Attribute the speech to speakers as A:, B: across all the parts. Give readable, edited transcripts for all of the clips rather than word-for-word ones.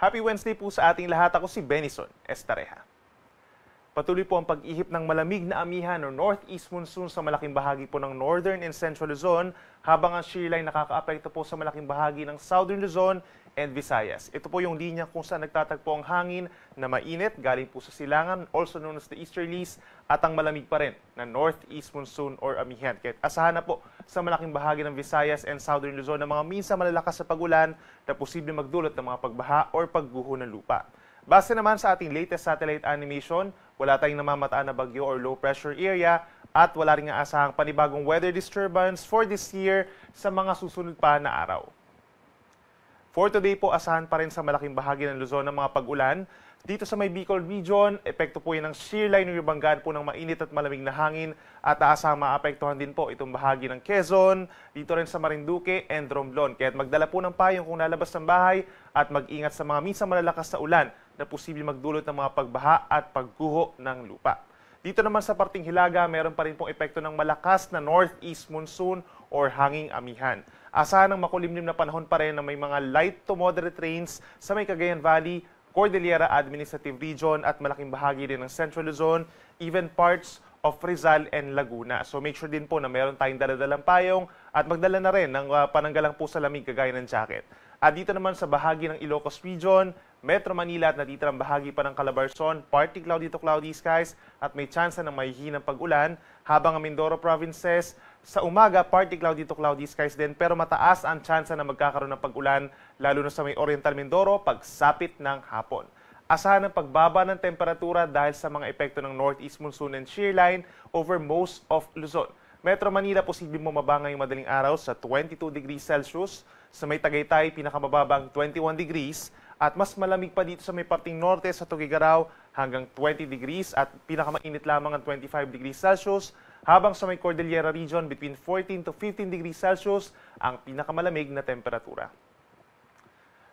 A: Happy Wednesday po sa ating lahat. Ako si Benison Estareja. Patuloy po ang pag-ihip ng malamig na amihan o northeast monsoon sa malaking bahagi po ng northern and central Luzon, habang ang shear line nakakaapekto po sa malaking bahagi ng southern Luzon and Visayas. Ito po yung linya kung saan nagtatagpo ang hangin na mainit galing po sa silangan, also known as the easterlies, at ang malamig pa rin na northeast monsoon or amihan. Kaya asahan na po sa malaking bahagi ng Visayas and southern Luzon na mga minsan malalakas sa pagulan na posibleng magdulot ng mga pagbaha or pagguho ng lupa. Base naman sa ating latest satellite animation, wala tayong namamataan na bagyo or low pressure area at wala rin nga asahang panibagong weather disturbance for this year sa mga susunod pa na araw. For today po, asahan pa rin sa malaking bahagi ng Luzon ng mga pag-ulan. Dito sa may Bicol region, epekto po yan ng shear line o banggaan po ng mainit at malamig na hangin at aasahang maapektuhan din po itong bahagi ng Quezon, dito rin sa Marinduque and Romblon. Kaya magdala po ng payong kung lalabas ng bahay at mag-ingat sa mga minsan malalakas na ulan na posibleng magdulot ng mga pagbaha at pagguho ng lupa. Dito naman sa parting Hilaga, meron pa rin pong epekto ng malakas na northeast monsoon or hanging amihan. Asahan ng makulimlim na panahon pa rin na may mga light to moderate rains sa may Cagayan Valley, Cordillera Administrative Region at malaking bahagi din ng Central Luzon, even parts of Rizal and Laguna. So make sure din po na meron tayong daladalang payong at magdala na rin ng pananggalang po sa lamig kagaya ng jacket. At dito naman sa bahagi ng Ilocos Region, Metro Manila at natitirang bahagi pa ng Calabarzon, partly cloudy to cloudy skies at may tsansa ng mahihinang pag-ulan, habang ang Mindoro provinces, sa umaga, partly cloudy to cloudy skies din, pero mataas ang tsansa na magkakaroon ng pag-ulan, lalo na sa may Oriental Mindoro, pagsapit ng hapon. Asahan ng pagbaba ng temperatura dahil sa mga epekto ng northeast monsoon and shear line over most of Luzon. Metro Manila, posibleng bumaba ngayong madaling araw sa 22 degrees Celsius. Sa may Tagaytay, pinakamababang 21 degrees. At mas malamig pa dito sa may parting norte sa Tuguegarao hanggang 20 degrees at pinakamainit lamang ang 25 degrees Celsius. Habang sa may Cordillera region, between 14 to 15 degrees Celsius ang pinakamalamig na temperatura.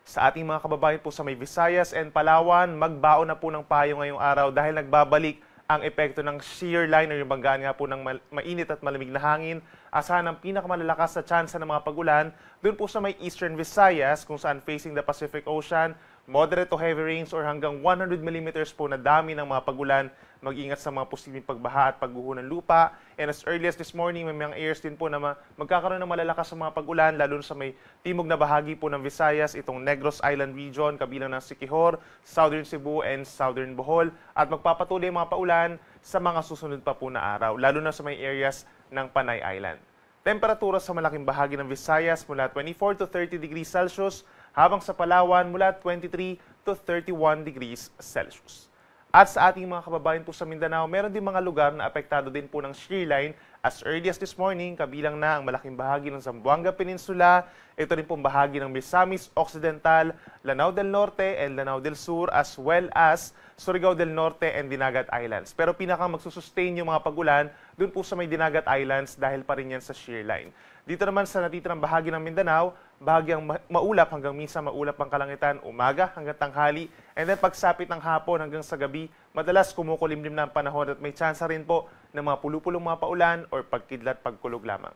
A: Sa ating mga kababayan po sa may Visayas and Palawan, magbaon na po ng payo ngayong araw dahil nagbabalik ang epekto ng shear line o yung banggaan nga po ng mainit at malamig na hangin. Asahan ang pinakamalalakas na tsansa ng mga pagulan doon po sa may Eastern Visayas kung saan facing the Pacific Ocean, moderate to heavy rains or hanggang 100 millimeters po na dami ng mga pagulan. Mag-ingat sa mga posibleng pagbaha at pagguho ng lupa. And as early as this morning, may mga areas din po na magkakaroon ng malalakas sa mga pagulan, lalo sa may timog na bahagi po ng Visayas, itong Negros Island region, kabilang ng Siquijor, Southern Cebu, and Southern Bohol. At magpapatuloy ang mga paulan sa mga susunod pa po na araw, lalo na sa may areas ng Panay Island. Temperatura sa malaking bahagi ng Visayas mula 24 to 30 degrees Celsius, habang sa Palawan mula 23 to 31 degrees Celsius. At sa ating mga kababayan po sa Mindanao, meron din mga lugar na apektado din po ng shear line as early as this morning, kabilang na ang malaking bahagi ng Zamboanga Peninsula, ito rin pong bahagi ng Misamis Occidental, Lanao del Norte and Lanao del Sur, as well as Surigao del Norte and Dinagat Islands. Pero pinakang magsusustain yung mga pagulan doon po sa may Dinagat Islands dahil pa rin yan sa shear line. Dito naman sa natitirang bahagi ng Mindanao, bahagyang maulap hanggang minsan maulap ang kalangitan umaga hanggang tanghali, and then pagsapit ng hapon hanggang sa gabi, madalas kumukulimlim na ang panahon at may tsansa rin po ng mga pulupulong mga paulan or pagkidlat pagkulog lamang.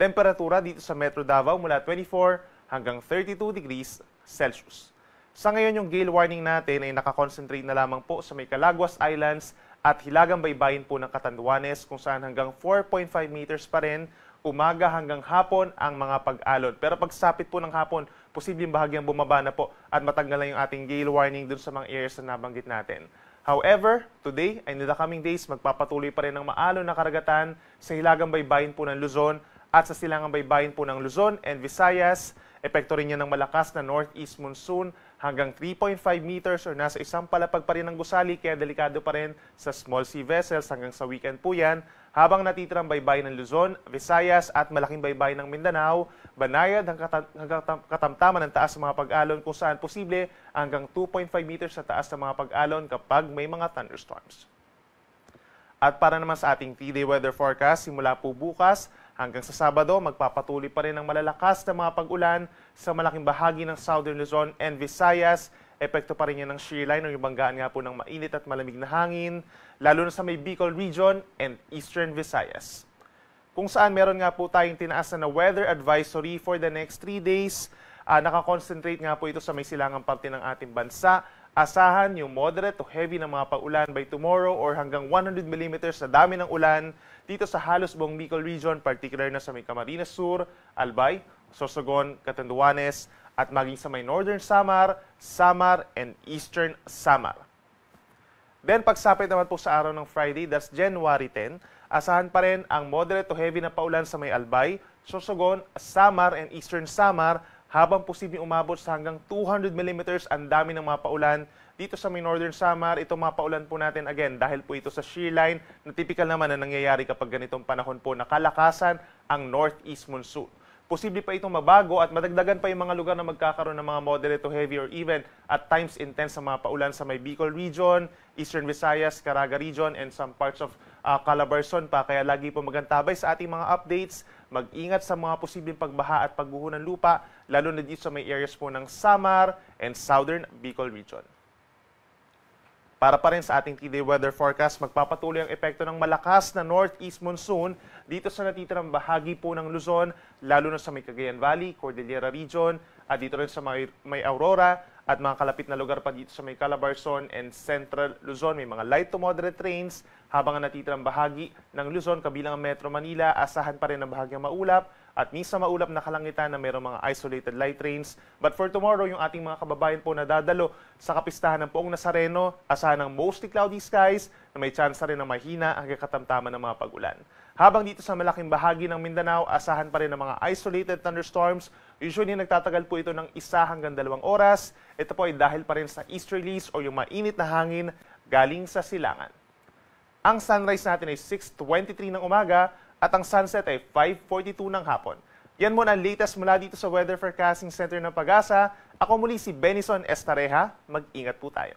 A: Temperatura dito sa Metro Davao mula 24 hanggang 32 degrees Celsius. Sa ngayon, yung gale warning natin ay nakakonsentrate na lamang po sa may Calaguas Islands at hilagang baybayin po ng Catanduanes kung saan hanggang 4.5 meters pa rin umaga hanggang hapon ang mga pag-alon. Pero pagsapit po ng hapon, posibleng bahagyang bumaba na po at matanggal na yung ating gale warning dun sa mga areas na nabanggit natin. However, today and in the coming days, magpapatuloy pa rin ang maalon na karagatan sa hilagang baybayin po ng Luzon at sa silangang baybayin po ng Luzon and Visayas. Epekto rin yan ng malakas na northeast monsoon hanggang 3.5 meters or nasa isang palapag pa rin ng gusali, kaya delikado pa rin sa small sea vessels hanggang sa weekend po yan. Habang natitirang baybayin ng Luzon, Visayas at malaking baybayin ng Mindanao, banayad hanggang katamtaman ng taas ng mga pag-alon kung saan posible hanggang 2.5 meters sa taas ng mga pag-alon kapag may mga thunderstorms. At para naman sa ating 3-day weather forecast, simula po bukas hanggang sa Sabado, magpapatuloy pa rin ang malalakas na mga pag-ulan sa malaking bahagi ng Southern Luzon and Visayas. Epekto pa rin yan ng shear line o yung banggaan nga po ng mainit at malamig na hangin, lalo na sa may Bicol region and Eastern Visayas. Kung saan meron nga po tayong tinaas na weather advisory for the next 3 days. nakakonsentrate nga po ito sa may silangang parte ng ating bansa. Asahan yung moderate to heavy na mga paulan by tomorrow or hanggang 100 millimeters na dami ng ulan dito sa halos buong Bicol Region, particular na sa may Camarines Sur, Albay, Sorsogon, Catanduanes, at maging sa may Northern Samar, Samar, and Eastern Samar. Then pagsapit naman po sa araw ng Friday, that's January 10, asahan pa rin ang moderate to heavy na paulan sa may Albay, Sorsogon, Samar, and Eastern Samar, habang posibleng umabot sa hanggang 200 millimeters ang dami ng mga paulan dito sa may Northern Samar. Ito mga paulan po natin again dahil po ito sa shear line na typical naman na nangyayari kapag ganitong panahon po na kalakasan ang northeast monsoon. Posible pa itong mabago at madagdagan pa yung mga lugar na magkakaroon ng mga moderate to heavy or even at times intense sa mga paulan sa may Bicol Region, Eastern Visayas, Caraga Region, and some parts of Calabarzon pa. Kaya lagi po magantabay sa ating mga updates, mag-ingat sa mga posibleng pagbaha at pagguho ng lupa, lalo na dito sa may areas po ng Samar and Southern Bicol Region. Para pa rin sa ating T-Day weather forecast, magpapatuloy ang epekto ng malakas na northeast monsoon dito sa natitirang bahagi po ng Luzon, lalo na sa may Cagayan Valley, Cordillera Region, at dito rin sa may Aurora at mga kalapit na lugar pa dito sa may Calabarzon and Central Luzon. May mga light to moderate rains habang ang natitirang bahagi ng Luzon, kabilang ang Metro Manila, asahan pa rin ang bahagyang maulap at minsan maulap na kalangitan na mayroong mga isolated light rains. But for tomorrow, yung ating mga kababayan po na dadalo sa kapistahan ng Poong Nazareno, asahan ng mostly cloudy skies na may chance rin ng mahina hanggang katamtaman ng mga pag-ulan. Habang dito sa malaking bahagi ng Mindanao, asahan pa rin ng mga isolated thunderstorms. Usually nagtatagal po ito ng 1 hanggang 2 oras. Ito po ay dahil pa rin sa easterlies o yung mainit na hangin galing sa silangan. Ang sunrise natin ay 6:23 ng umaga at ang sunset ay 5:42 ng hapon. Yan muna ang latest mula dito sa Weather Forecasting Center ng Pag-asa. Ako muli si Benison Estareja. Mag-ingat po tayo.